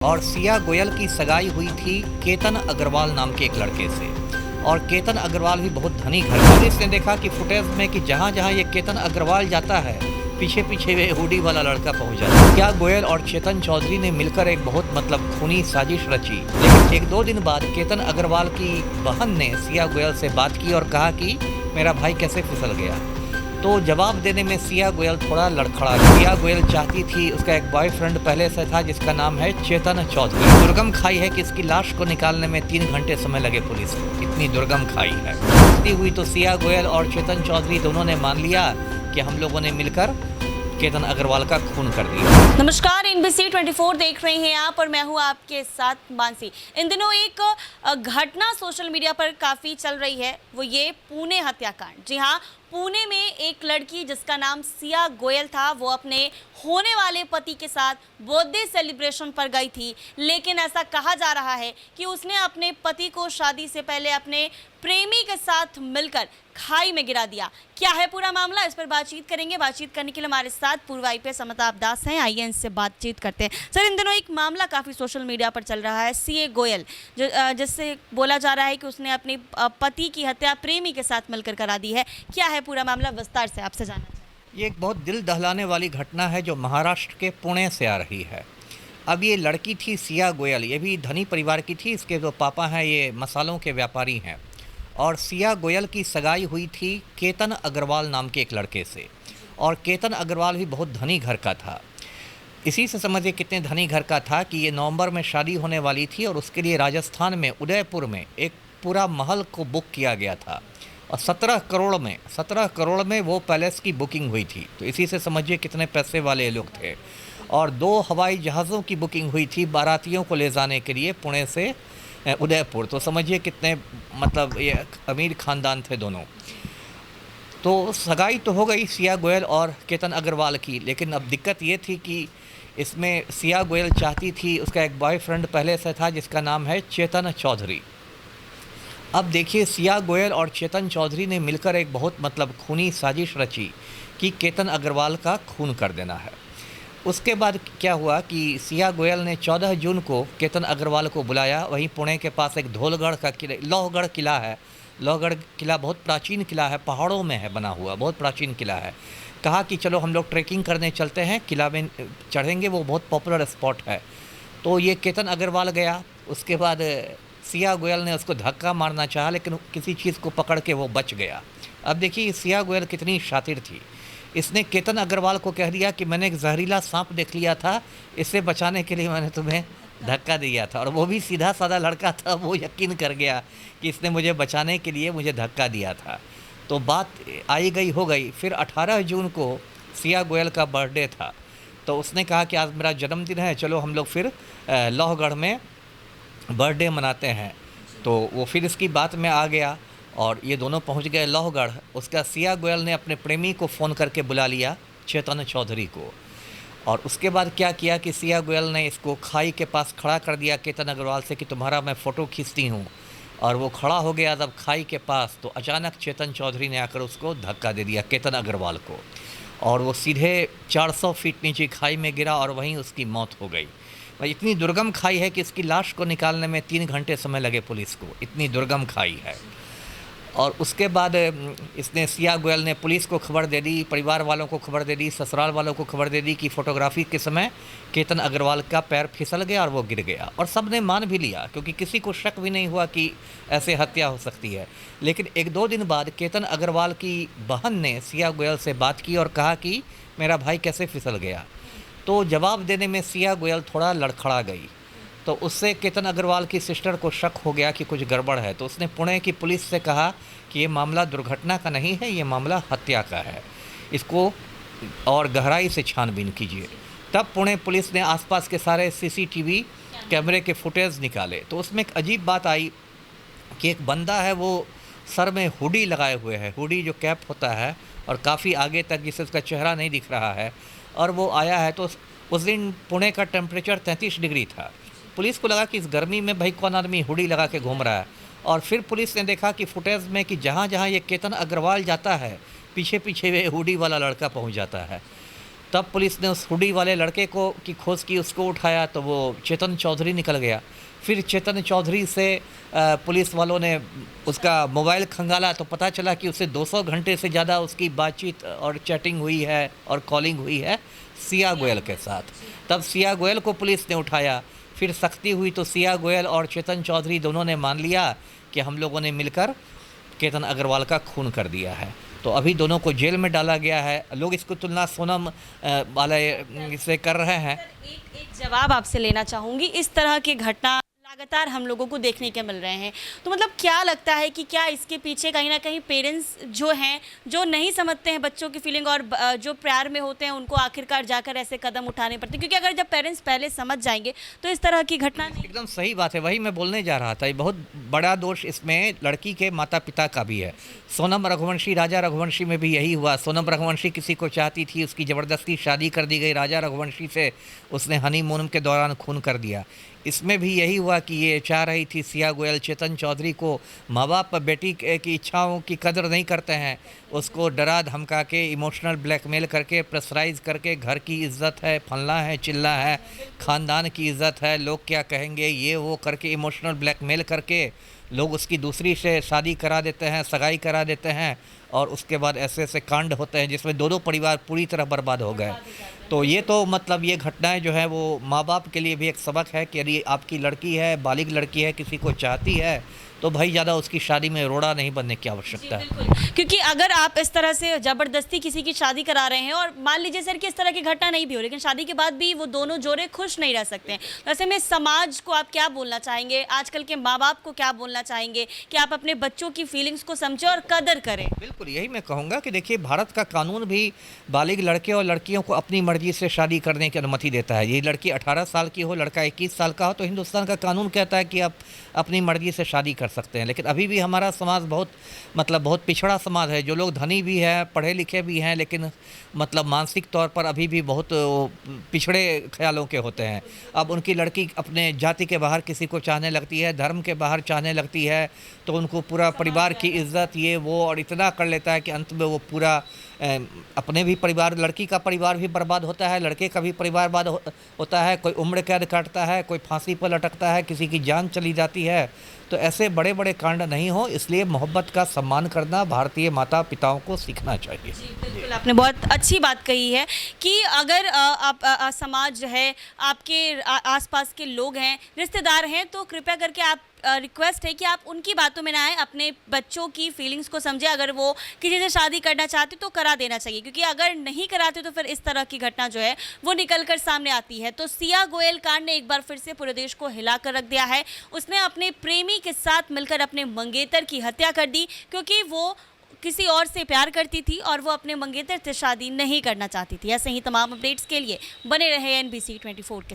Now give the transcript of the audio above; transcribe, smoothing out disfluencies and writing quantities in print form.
और सिया गोयल की सगाई हुई थी केतन अग्रवाल नाम के एक लड़के से। और केतन अग्रवाल भी बहुत धनी घर का। पुलिस ने देखा कि फुटेज में कि जहाँ जहाँ ये केतन अग्रवाल जाता है पीछे पीछे वे हुडी वाला लड़का पहुंच जाता है। सिया गोयल और चेतन चौधरी ने मिलकर एक बहुत खूनी साजिश रची। लेकिन एक दो दिन बाद केतन अग्रवाल की बहन ने सिया गोयल से बात की और कहा कि मेरा भाई कैसे फिसल गया। तो जवाब देने में सिया गोयल थोड़ा लड़खड़ा। सिया गोयल चाहती थी, उसका एक बॉयफ्रेंड पहले से था जिसका नाम है चेतन चौधरी। दुर्गम खाई है कि इसकी लाश को निकालने में 3 घंटे समय लगे पुलिस को, इतनी दुर्गम खाई है। इतनी हुई तो सिया गोयल और चेतन चौधरी दोनों ने मान लिया कि हम लोगों ने मिलकर केतन अग्रवाल का खून कर दिया। नमस्कार, NBC 24 देख रहे हैं आप और मैं हूं आपके साथ मानसी। इन दिनों एक घटना सोशल मीडिया पर काफ़ी चल रही है, वो ये पुणे हत्याकांड। जी हां, पुणे में एक लड़की जिसका नाम सिया गोयल था, वो अपने होने वाले पति के साथ बर्थडे सेलिब्रेशन पर गई थी। लेकिन ऐसा कहा जा रहा है कि उसने अपने पति को शादी से पहले अपने प्रेमी के साथ मिलकर खाई में गिरा दिया। क्या है पूरा मामला, इस पर बातचीत करेंगे। बातचीत करने के लिए हमारे साथ पूर्व IPS अमिताभ दास हैं। आइए इनसे बातचीत करते हैं। सर, इन दिनों एक मामला काफ़ी सोशल मीडिया पर चल रहा है, सिया गोयल, जिससे बोला जा रहा है कि उसने अपने पति की हत्या प्रेमी के साथ मिलकर करा दी है। क्या है पूरा मामला, विस्तार से आपसे जानना चाहिए। ये एक बहुत दिल दहलाने वाली घटना है जो महाराष्ट्र के पुणे से आ रही है। अब ये लड़की थी सिया गोयल, ये भी धनी परिवार की थी। इसके जो पापा हैं ये मसालों के व्यापारी हैं। और सिया गोयल की सगाई हुई थी केतन अग्रवाल नाम के एक लड़के से। और केतन अग्रवाल भी बहुत धनी घर का था। इसी से समझिए कितने धनी घर का था कि ये नवंबर में शादी होने वाली थी और उसके लिए राजस्थान में उदयपुर में एक पूरा महल को बुक किया गया था। और 17 करोड़ में वो पैलेस की बुकिंग हुई थी। तो इसी से समझिए कितने पैसे वाले लोग थे। और 2 हवाई जहाज़ों की बुकिंग हुई थी बारातियों को ले जाने के लिए पुणे से उदयपुर। तो समझिए कितने ये अमीर ख़ानदान थे दोनों। तो सगाई तो हो गई सिया गोयल और केतन अग्रवाल की। लेकिन अब दिक्कत ये थी कि इसमें सिया गोयल चाहती थी, उसका एक बॉयफ्रेंड पहले से था जिसका नाम है चेतन चौधरी। अब देखिए, सिया गोयल और चेतन चौधरी ने मिलकर एक बहुत खूनी साजिश रची कि केतन अग्रवाल का खून कर देना है। उसके बाद क्या हुआ कि सिया गोयल ने 14 जून को केतन अग्रवाल को बुलाया। वहीं पुणे के पास एक धौलगढ़ का किला, लोहगढ़ किला है। लोहगढ़ किला बहुत प्राचीन किला है, पहाड़ों में है बना हुआ, बहुत प्राचीन किला है। कहा कि चलो हम लोग ट्रैकिंग करने चलते हैं, किला में चढ़ेंगे, वो बहुत पॉपुलर स्पॉट है। तो ये केतन अग्रवाल गया। उसके बाद सिया गोयल ने उसको धक्का मारना चाहा लेकिन किसी चीज़ को पकड़ के वो बच गया। अब देखिए सिया गोयल कितनी शातिर थी। इसने केतन अग्रवाल को कह दिया कि मैंने एक जहरीला सांप देख लिया था, इससे बचाने के लिए मैंने तुम्हें धक्का दिया था। और वो भी सीधा साधा लड़का था, वो यकीन कर गया कि इसने मुझे बचाने के लिए मुझे धक्का दिया था। तो बात आई गई हो गई। फिर 18 जून को सिया गोयल का बर्थडे था। तो उसने कहा कि आज मेरा जन्मदिन है, चलो हम लोग फिर लोहगढ़ में बर्थडे मनाते हैं। तो वो फिर इसकी बात में आ गया और ये दोनों पहुंच गए लोहगढ़। उसका सिया गोयल ने अपने प्रेमी को फ़ोन करके बुला लिया, चेतन चौधरी को। और उसके बाद क्या किया कि सिया गोयल ने इसको खाई के पास खड़ा कर दिया केतन अग्रवाल से कि तुम्हारा मैं फ़ोटो खींचती हूँ। और वो खड़ा हो गया जब खाई के पास, तो अचानक चेतन चौधरी ने आकर उसको धक्का दे दिया केतन अग्रवाल को। और वो सीधे 400 फीट नीचे खाई में गिरा और वहीं उसकी मौत हो गई। इतनी दुर्गम खाई है कि इसकी लाश को निकालने में 3 घंटे समय लगे पुलिस को, इतनी दुर्गम खाई है। और उसके बाद इसने सिया गोयल ने पुलिस को खबर दे दी, परिवार वालों को खबर दे दी, ससुराल वालों को खबर दे दी कि फ़ोटोग्राफी के समय केतन अग्रवाल का पैर फिसल गया और वो गिर गया। और सब ने मान भी लिया क्योंकि किसी को शक भी नहीं हुआ कि ऐसे हत्या हो सकती है। लेकिन 1-2 दिन बाद केतन अग्रवाल की बहन ने सिया गोयल से बात की और कहा कि मेरा भाई कैसे फिसल गया। तो जवाब देने में सिया गोयल थोड़ा लड़खड़ा गई। तो उससे केतन अग्रवाल की सिस्टर को शक हो गया कि कुछ गड़बड़ है। तो उसने पुणे की पुलिस से कहा कि ये मामला दुर्घटना का नहीं है, ये मामला हत्या का है, इसको और गहराई से छानबीन कीजिए। तब पुणे पुलिस ने आसपास के सारे CCTV कैमरे के फुटेज निकाले। तो उसमें एक अजीब बात आई कि एक बंदा है, वो सर में हुडी लगाए हुए है, हुडी जो कैप होता है और काफ़ी आगे तक जिससे उसका चेहरा नहीं दिख रहा है। और वो आया है। तो उस दिन पुणे का टेम्परेचर 33 डिग्री था। पुलिस को लगा कि इस गर्मी में भाई कौन आदमी हुडी लगा के घूम रहा है। और फिर पुलिस ने देखा कि फुटेज में कि जहाँ जहाँ ये केतन अग्रवाल जाता है पीछे पीछे वे हुडी वाला लड़का पहुँच जाता है। तब पुलिस ने उस हुडी वाले लड़के को की खोज की, उसको उठाया तो वो चेतन चौधरी निकल गया। फिर चेतन चौधरी से पुलिस वालों ने उसका मोबाइल खंगाला तो पता चला कि उससे 200 घंटे से ज़्यादा उसकी बातचीत और चैटिंग हुई है और कॉलिंग हुई है सिया गोयल के साथ। तब सिया गोयल को पुलिस ने उठाया। फिर सख्ती हुई तो सिया गोयल और चेतन चौधरी दोनों ने मान लिया कि हम लोगों ने मिलकर केतन अग्रवाल का खून कर दिया है। तो अभी दोनों को जेल में डाला गया है। लोग इसको तुलना सोनम वाले से कर रहे हैं। एक जवाब आपसे लेना चाहूँगी, इस तरह की घटना लगातार हम लोगों को देखने के मिल रहे हैं, तो मतलब क्या लगता है कि क्या इसके पीछे कहीं ना कहीं पेरेंट्स जो हैं, जो नहीं समझते हैं बच्चों की फीलिंग और जो प्यार में होते हैं उनको आखिरकार जाकर ऐसे कदम उठाने पड़ते हैं, क्योंकि अगर जब पेरेंट्स पहले समझ जाएंगे तो इस तरह की घटना नहीं। एकदम सही बात है, वही मैं बोलने जा रहा था। ये बहुत बड़ा दोष इसमें लड़की के माता पिता का भी है। सोनम रघुवंशी, राजा रघुवंशी में भी यही हुआ। सोनम रघुवंशी किसी को चाहती थी, उसकी ज़बरदस्ती शादी कर दी गई राजा रघुवंशी से, उसने हनीमून के दौरान खून कर दिया। इसमें भी यही हुआ कि ये चाह रही थी सिया गोयल चेतन चौधरी को, माँ बाप बेटी की इच्छाओं की कदर नहीं करते हैं, उसको डरा धमका के इमोशनल ब्लैकमेल करके प्रेशराइज करके, घर की इज्जत है, फलना है चिल्ला है, ख़ानदान की इज्जत है, लोग क्या कहेंगे, ये वो करके इमोशनल ब्लैकमेल करके लोग उसकी दूसरी से शादी करा देते हैं, सगाई करा देते हैं और उसके बाद ऐसे ऐसे कांड होते हैं जिसमें दोनों परिवार पूरी तरह बर्बाद हो गए। तो ये तो मतलब ये घटनाएं जो है वो माँ बाप के लिए भी एक सबक है कि यदि आपकी लड़की है, बालिग लड़की है, किसी को चाहती है तो भाई ज़्यादा उसकी शादी में रोड़ा नहीं बनने की आवश्यकता है। क्योंकि अगर आप इस तरह से ज़बरदस्ती किसी की शादी करा रहे हैं और मान लीजिए सर कि इस तरह की घटना नहीं भी हो, लेकिन शादी के बाद भी वो दोनों जोड़े खुश नहीं रह सकते हैं, तो ऐसे में समाज को आप क्या बोलना चाहेंगे, आजकल के माँ बाप को क्या बोलना चाहेंगे कि आप अपने बच्चों की फीलिंग्स को समझें और कदर करें? बिल्कुल यही मैं कहूँगा कि देखिए, भारत का कानून भी बालिग लड़के और लड़कियों को अपनी मर्जी से शादी करने की अनुमति देता है। ये लड़की 18 साल की हो, लड़का 21 साल का हो, तो हिंदुस्तान का कानून कहता है कि आप अपनी मर्जी से शादी कर सकते हैं। लेकिन अभी भी हमारा समाज बहुत पिछड़ा समाज है। जो लोग धनी भी हैं, पढ़े लिखे भी हैं, लेकिन मतलब मानसिक तौर पर अभी भी बहुत पिछड़े ख्यालों के होते हैं। अब उनकी लड़की अपने जाति के बाहर किसी को चाहने लगती है, धर्म के बाहर चाहने लगती है, तो उनको पूरा परिवार की इज्जत ये वो और इतना कर लेता है कि अंत में वो पूरा अपने भी परिवार, लड़की का परिवार भी बर्बाद होता है, लड़के का भी परिवार बर्बाद होता है। कोई उम्र कैद काटता है, कोई फांसी पर लटकता है, किसी की जान चली जाती है। तो ऐसे बड़े बड़े कांड नहीं हो, इसलिए मोहब्बत का सम्मान करना भारतीय माता पिताओं को सीखना चाहिए। जी बिल्कुल, आपने बहुत अच्छी बात कही है कि अगर आप समाज है, आपके आसपास के लोग हैं, रिश्तेदार हैं, तो कृपया करके आप रिक्वेस्ट है कि आप उनकी बातों में ना आए, अपने बच्चों की फीलिंग्स को समझे। अगर वो किसी से शादी करना चाहते तो करा देना चाहिए, क्योंकि अगर नहीं कराते तो फिर इस तरह की घटना जो है वो निकल कर सामने आती है। तो सिया गोयल कांड ने एक बार फिर से पूरे देश को हिला कर रख दिया है। उसने अपने प्रेमी के साथ मिलकर अपने मंगेतर की हत्या कर दी, क्योंकि वो किसी और से प्यार करती थी और वो अपने मंगेतर से शादी नहीं करना चाहती थी। ऐसे ही तमाम अपडेट्स के लिए बने रहे NBC 24 के